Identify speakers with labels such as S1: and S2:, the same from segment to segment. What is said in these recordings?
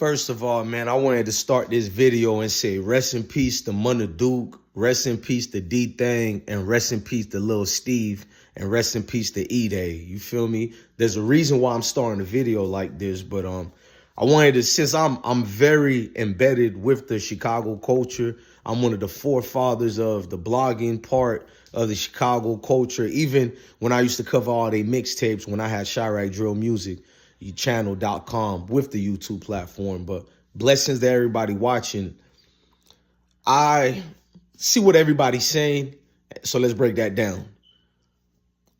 S1: First of all, man, I wanted to start this video and say rest in peace to Munna Duke, rest in peace to D-Thang, and rest in peace to Lil Steve, and rest in peace to E-Day. You feel me? There's a reason why I'm starting a video like this, but I wanted to, since I'm very embedded with the Chicago culture, I'm one of the forefathers of the blogging part of the Chicago culture. Even when I used to cover all their mixtapes when I had Chirac Drill Music, channel.com with the YouTube platform. But blessings to everybody watching. I see what everybody's saying, so let's break that down.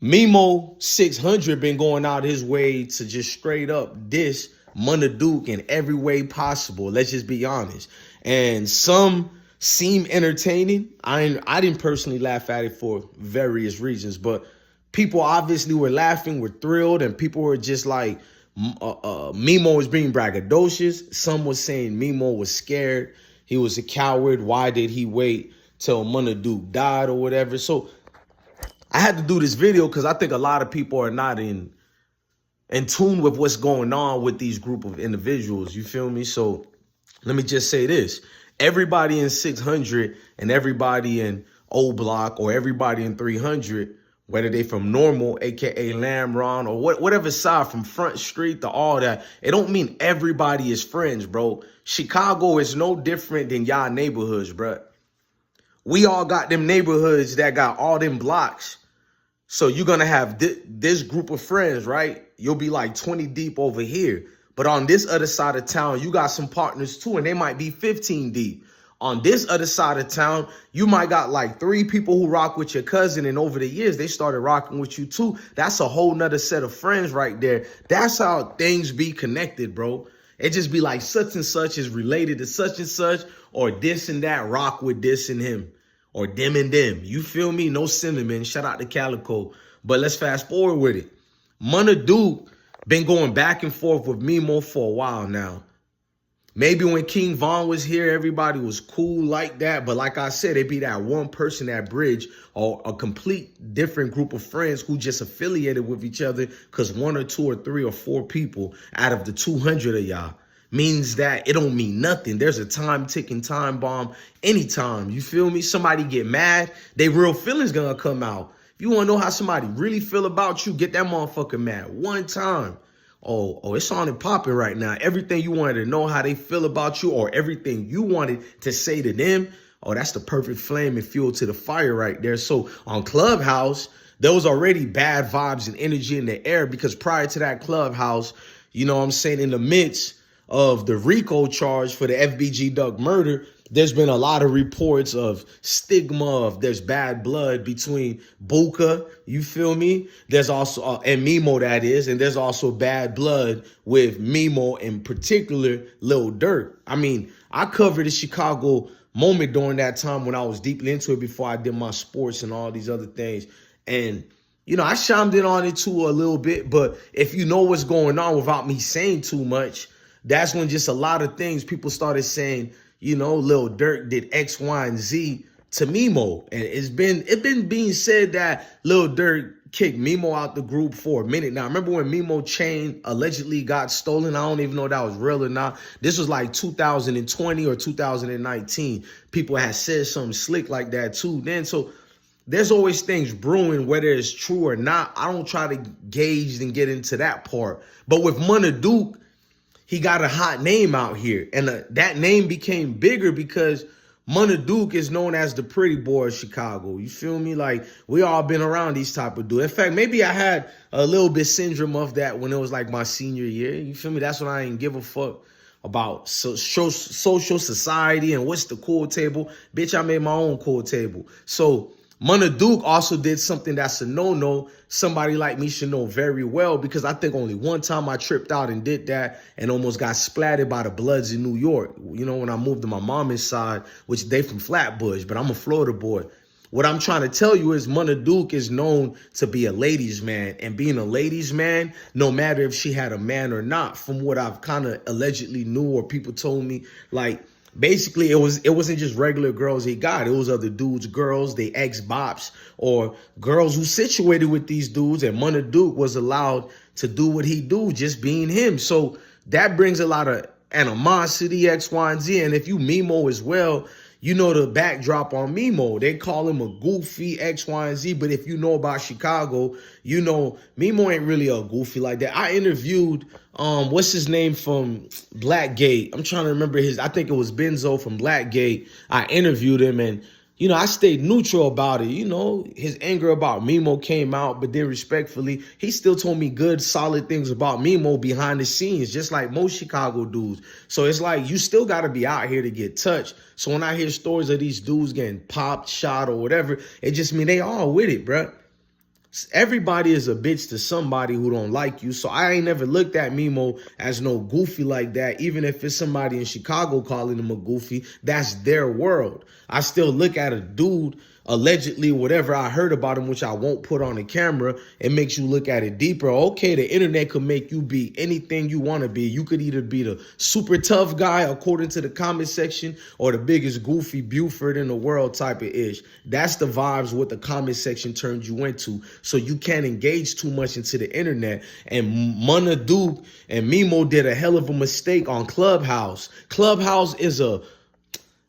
S1: Memo600 been going out his way to just straight up diss Munna Duke in every way possible. Let's just be honest. And some seem entertaining. I didn't personally laugh at it for various reasons, but people obviously were laughing, were thrilled, and people were just like, Memo was being braggadocious. Some was saying Memo was scared. He was a coward. Why did he wait till Munna Duke died or whatever? So I had to do this video because I think a lot of people are not in tune with what's going on with these group of individuals. You feel me? So let me just say this. Everybody in 600 and everybody in O Block or everybody in 300, whether they from Normal, a.k.a. Lamron, or whatever side, from Front Street to all that, it don't mean everybody is friends, bro. Chicago is no different than y'all neighborhoods, bro. We all got them neighborhoods that got all them blocks. So you're going to have this group of friends, right? You'll be like 20 deep over here. But on this other side of town, you got some partners too, and they might be 15 deep. On this other side of town, you might got like 3 people who rock with your cousin, and over the years, they started rocking with you too. That's a whole nother set of friends right there. That's how things be connected, bro. It just be like such and such is related to such and such, or this and that rock with this and him, or them and them. You feel me? No cinnamon. Shout out to Calico. But let's fast forward with it. Munna Duke been going back and forth with Memo for a while now. Maybe when King Von was here, everybody was cool like that. But like I said, it be that one person that bridge, or a complete different group of friends who just affiliated with each other because 1 or 2 or 3 or 4 people out of the 200 of y'all means that it don't mean nothing. There's a ticking time bomb anytime. You feel me? Somebody get mad, they real feelings gonna come out. If you want to know how somebody really feel about you, get that motherfucker mad one time. Oh, it's on and popping right now. Everything you wanted to know how they feel about you, or everything you wanted to say to them, oh, that's the perfect flame and fuel to the fire right there. So on Clubhouse, there was already bad vibes and energy in the air, because prior to that Clubhouse, you know what I'm saying, in the midst of the RICO charge for the FBG Duck murder, there's been a lot of reports of stigma, of there's bad blood between Buka, you feel me? There's also, and Memo that is, and there's also bad blood with Memo, in particular, Lil Durk. I mean, I covered the Chicago moment during that time when I was deeply into it before I did my sports and all these other things. And, you know, I chimed in on it too a little bit, but if you know what's going on without me saying too much, that's when just a lot of things people started saying, you know, Lil Durk did X, Y, and Z to Memo. And it's been being said that Lil Durk kicked Memo out the group for a minute. Now, remember when Memo chain allegedly got stolen? I don't even know if that was real or not. This was like 2020 or 2019. People had said something slick like that too then. So there's always things brewing, whether it's true or not. I don't try to gauge and get into that part. But with Munna Duke, he got a hot name out here, and that name became bigger because Munna Duke is known as the pretty boy of Chicago. You feel me? Like, we all been around these type of dudes. In fact, maybe I had a little bit syndrome of that when it was like my senior year. You feel me? That's when I didn't give a fuck about social society and what's the cool table. Bitch, I made my own cool table. So Munna Duke also did something that's a no-no. Somebody like me should know very well, because I think only one time I tripped out and did that and almost got splattered by the Bloods in New York. You know, when I moved to my mom's side, which they from Flatbush, but I'm a Florida boy. What I'm trying to tell you is Munna Duke is known to be a ladies' man, and being a ladies' man, no matter if she had a man or not, from what I've kind of allegedly knew or people told me, like, basically, it wasn't just regular girls he got. It was other dudes, girls, they ex-bops, or girls who situated with these dudes, and Munna Duke was allowed to do what he do, just being him. So that brings a lot of animosity, X, Y, and Z. And if you Memo as well, you know the backdrop on Memo. They call him a goofy X, Y, and Z. But if you know about Chicago, you know Memo ain't really a goofy like that. I interviewed what's his name from Blackgate. I'm trying to remember I think it was Benzo from Blackgate. I interviewed him, and you know, I stayed neutral about it. You know, his anger about Memo came out, but then respectfully, he still told me good, solid things about Memo behind the scenes, just like most Chicago dudes. So it's like, you still got to be out here to get touched. So when I hear stories of these dudes getting popped, shot, or whatever, it just mean they all with it, bruh. Everybody is a bitch to somebody who don't like you. So I ain't never looked at Memo as no goofy like that. Even if it's somebody in Chicago calling him a goofy, that's their world. I still look at a dude, allegedly, whatever I heard about him, which I won't put on the camera. It makes you look at it deeper. Okay, the internet could make you be anything you want to be. You could either be the super tough guy, according to the comment section, or the biggest goofy Buford in the world type of ish. That's the vibes what the comment section turned you into. So you can't engage too much into the internet. And Munna Duke and Memo did a hell of a mistake on Clubhouse. Clubhouse is a...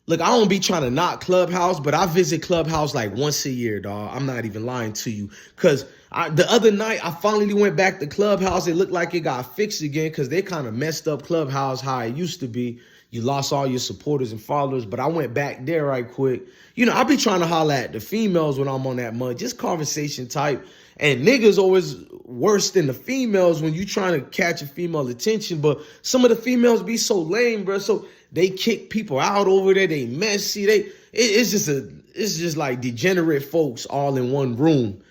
S1: Look, I don't be trying to knock Clubhouse, but I visit Clubhouse like once a year, dog. I'm not even lying to you. Because the other night, I finally went back to Clubhouse. It looked like it got fixed again because they kind of messed up Clubhouse how it used to be. You lost all your supporters and followers, but I went back there right quick. You know, I be trying to holler at the females when I'm on that mud, just conversation type. And niggas always worse than the females when you trying to catch a female attention. But some of the females be so lame, bro. So they kick people out over there. They messy. It's just like degenerate folks all in one room.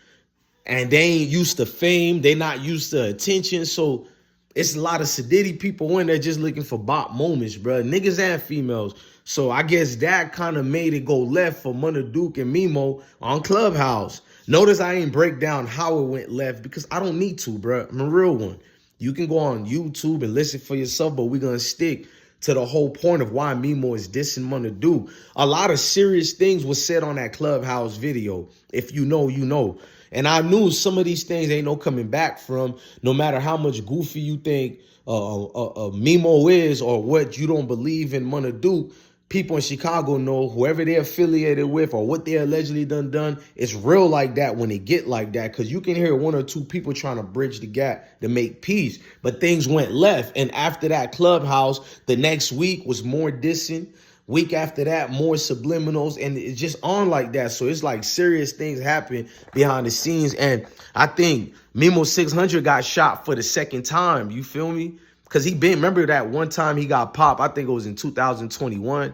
S1: And they ain't used to fame. They not used to attention. So it's a lot of sedity people in there just looking for bop moments, bro. Niggas and females. So I guess that kind of made it go left for Munna Duke and Memo on Clubhouse. Notice I ain't break down how it went left because I don't need to, bro. I'm a real one. You can go on YouTube and listen for yourself, but we're going to stick to the whole point of why Memo is dissing Munna Duke. A lot of serious things was said on that Clubhouse video. If you know, you know. And I knew some of these things ain't no coming back from, no matter how much goofy you think Memo is or what you don't believe in Munna Duke. People in Chicago know whoever they're affiliated with or what they allegedly done, it's real like that when it get like that. Because you can hear one or two people trying to bridge the gap to make peace. But things went left. And after that Clubhouse, the next week was more dissing. Week after that, more subliminals. And it's just on like that. So it's like serious things happen behind the scenes. And I think Memo600 got shot for the second time. You feel me? Because remember that one time he got popped, I think it was in 2021.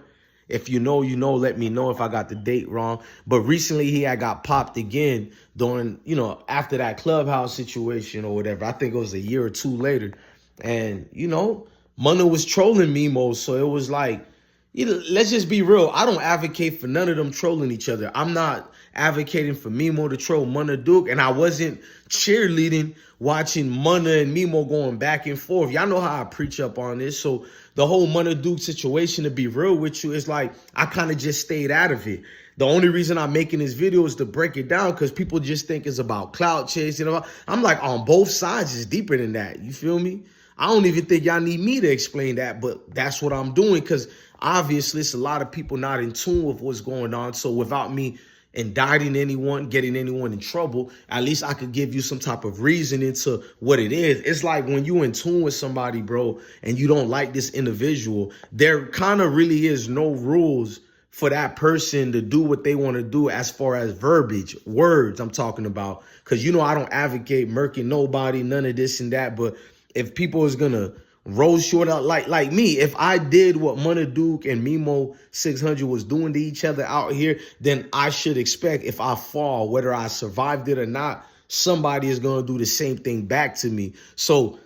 S1: If you know, you know, let me know if I got the date wrong. But recently he had got popped again during, you know, after that Clubhouse situation or whatever. I think it was a year or two later. And, you know, Munna was trolling Memo. So it was like, you know, let's just be real. I don't advocate for none of them trolling each other. I'm not advocating for Memo to troll Munna Duke. And I wasn't cheerleading watching Munna and Memo going back and forth. Y'all know how I preach up on this. So the whole Munna Duke situation, to be real with you, is like I kind of just stayed out of it. The only reason I'm making this video is to break it down because people just think it's about clout chasing. I'm like, on both sides, it's deeper than that. You feel me? I don't even think y'all need me to explain that, but that's what I'm doing because obviously it's a lot of people not in tune with what's going on. So without me indicting anyone, getting anyone in trouble, at least I could give you some type of reason into what it is. It's like when you in tune with somebody, bro, and you don't like this individual, there kind of really is no rules for that person to do what they want to do as far as verbiage, words I'm talking about. Because, you know, I don't advocate murking nobody, none of this and that. But if people is going to roll short out like me, if I did what Munna Duke and Memo600 was doing to each other out here, then I should expect if I fall, whether I survived it or not, somebody is going to do the same thing back to me. So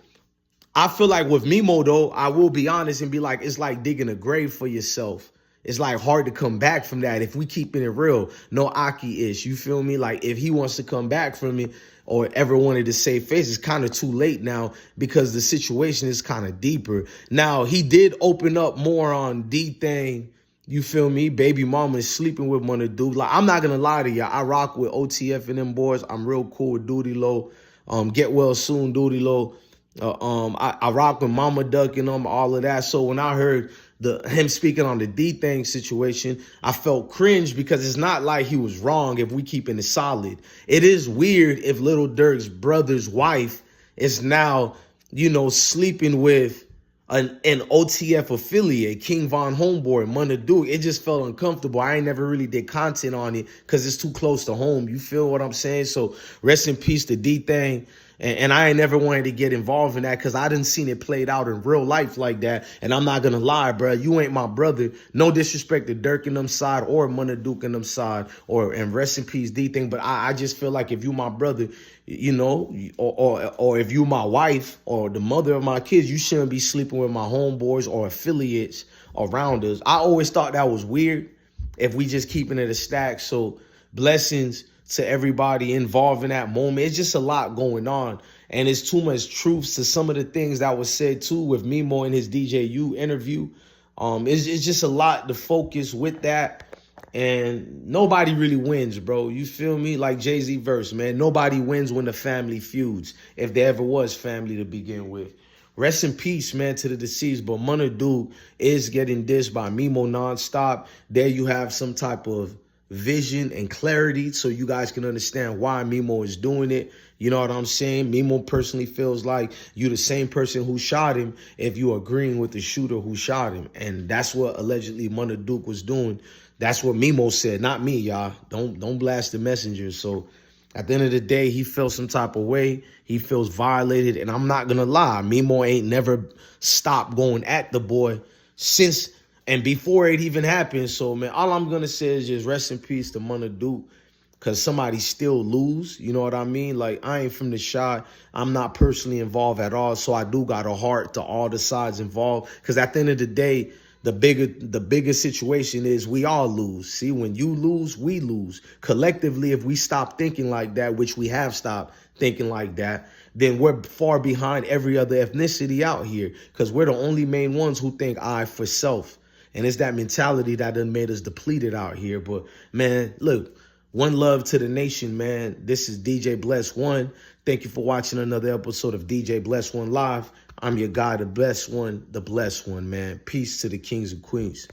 S1: I feel like with Memo, though, I will be honest and be like, it's like digging a grave for yourself. It's like hard to come back from that if we keeping it real. No Aki-ish, you feel me? Like if he wants to come back from it or ever wanted to save face, it's kind of too late now because the situation is kind of deeper. Now, he did open up more on D-Thing, you feel me? Baby mama is sleeping with Munna Duke. Like, I'm not going to lie to y'all. I rock with OTF and them boys. I'm real cool with Duty Low. Get well soon, Duty Low. I rock with Mama Duck and all of that. So when I heard him speaking on the D thing situation, I felt cringe because it's not like he was wrong if we keeping it solid. It is weird if Little Durk's brother's wife is now, sleeping with an OTF affiliate, King Von Homeboy, Munna Duke. It just felt uncomfortable. I ain't never really did content on it because it's too close to home. You feel what I'm saying? So rest in peace to D thing. And I ain't never wanted to get involved in that because I didn't seen it played out in real life like that. And I'm not going to lie, bro. You ain't my brother. No disrespect to Durk and them side or Munna Duke and them side and rest in peace D thing. But I just feel like if you my brother, or if you my wife or the mother of my kids, you shouldn't be sleeping with my homeboys or affiliates around us. I always thought that was weird if we just keeping it a stack. So blessings to everybody involved in that moment. It's just a lot going on. And it's too much truth to some of the things that was said too with Memo in his DJU interview. It's just a lot to focus with that. And nobody really wins, bro. You feel me? Like Jay-Z verse, man. Nobody wins when the family feuds, if there ever was family to begin with. Rest in peace, man, to the deceased. But Munna Duke is getting dissed by Memo nonstop. There you have some type of vision and clarity so you guys can understand why Memo is doing it. You know what I'm saying? Memo personally feels like you the same person who shot him if you agreeing with the shooter who shot him. And that's what allegedly Munna Duke was doing. That's what Memo said, not me, y'all. Don't blast the messenger. So at the end of the day, he felt some type of way. He feels violated. And I'm not going to lie. Memo ain't never stopped going at the boy since and before it even happened. So, man, all I'm going to say is just rest in peace to Munna Duke because somebody still lose. You know what I mean? Like, I ain't from the shot. I'm not personally involved at all. So I do got a heart to all the sides involved because at the end of the day, the bigger situation is we all lose. See, when you lose, we lose. Collectively, if we stop thinking like that, which we have stopped thinking like that, then we're far behind every other ethnicity out here because we're the only main ones who think I for self. And it's that mentality that done made us depleted out here. But, man, look, one love to the nation, man. This is DJ Bless One. Thank you for watching another episode of DJ Bless One Live. I'm your guy, the blessed one, man. Peace to the kings and queens.